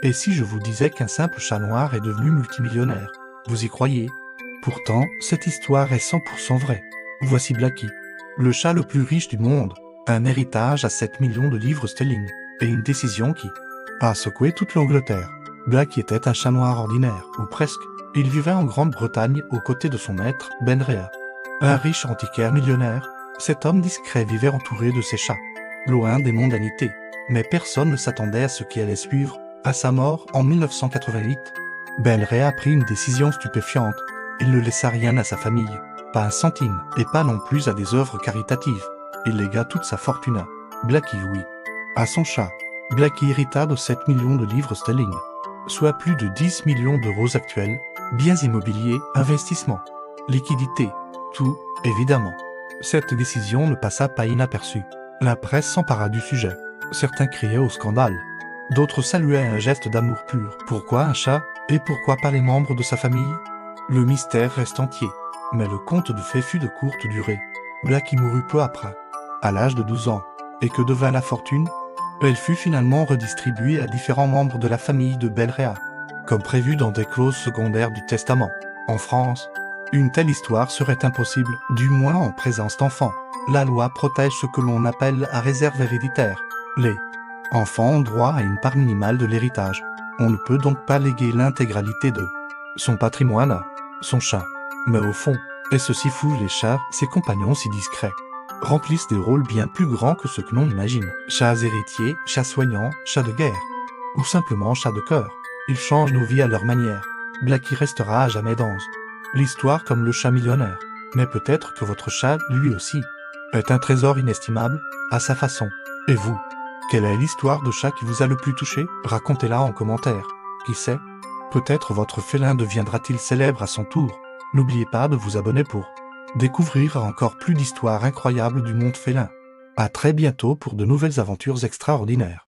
Et si je vous disais qu'un simple chat noir est devenu multimillionnaire? Vous y croyez? Pourtant, cette histoire est 100% vraie. Voici Blackie, le chat le plus riche du monde, un héritage à 7 millions de livres sterling, et une décision qui a secoué toute l'Angleterre. Blackie était un chat noir ordinaire, ou presque. Il vivait en Grande-Bretagne aux côtés de son maître, Ben Rea. Un riche antiquaire millionnaire, cet homme discret vivait entouré de ses chats, loin des mondanités. Mais personne ne s'attendait à ce qui allait suivre. À sa mort, en 1988, Ben Rea a pris une décision stupéfiante. Il ne laissa rien à sa famille, pas un centime, et pas non plus à des œuvres caritatives. Il légua toute sa fortune à Blackie, oui, à son chat. Blackie hérita de 7 millions de livres sterling, soit plus de 10 millions d'euros actuels, biens immobiliers, investissements, liquidités, tout, évidemment. Cette décision ne passa pas inaperçue. La presse s'empara du sujet. Certains criaient au scandale. D'autres saluaient un geste d'amour pur. Pourquoi un chat? Et pourquoi pas les membres de sa famille? Le mystère reste entier. Mais le conte de fées fut de courte durée. Blackie mourut peu après, à l'âge de 12 ans. Et que devint la fortune? Elle fut finalement redistribuée à différents membres de la famille de Ben Rea, comme prévu dans des clauses secondaires du testament. En France, une telle histoire serait impossible, du moins en présence d'enfants. La loi protège ce que l'on appelle la réserve héréditaire. Les enfants ont droit à une part minimale de l'héritage. On ne peut donc pas léguer l'intégralité de son patrimoine à son chat. Mais au fond, et ceci fout les chats, ses compagnons si discrets, remplissent des rôles bien plus grands que ce que l'on imagine. Chats héritiers, chats soignants, chats de guerre, ou simplement chats de cœur. Ils changent nos vies à leur manière. Blackie restera à jamais dans l'histoire comme le chat millionnaire. Mais peut-être que votre chat, lui aussi, est un trésor inestimable, à sa façon. Et vous? Quelle est l'histoire de chat qui vous a le plus touché? Racontez-la en commentaire. Qui sait? Peut-être votre félin deviendra-t-il célèbre à son tour. N'oubliez pas de vous abonner pour découvrir encore plus d'histoires incroyables du monde félin. À très bientôt pour de nouvelles aventures extraordinaires.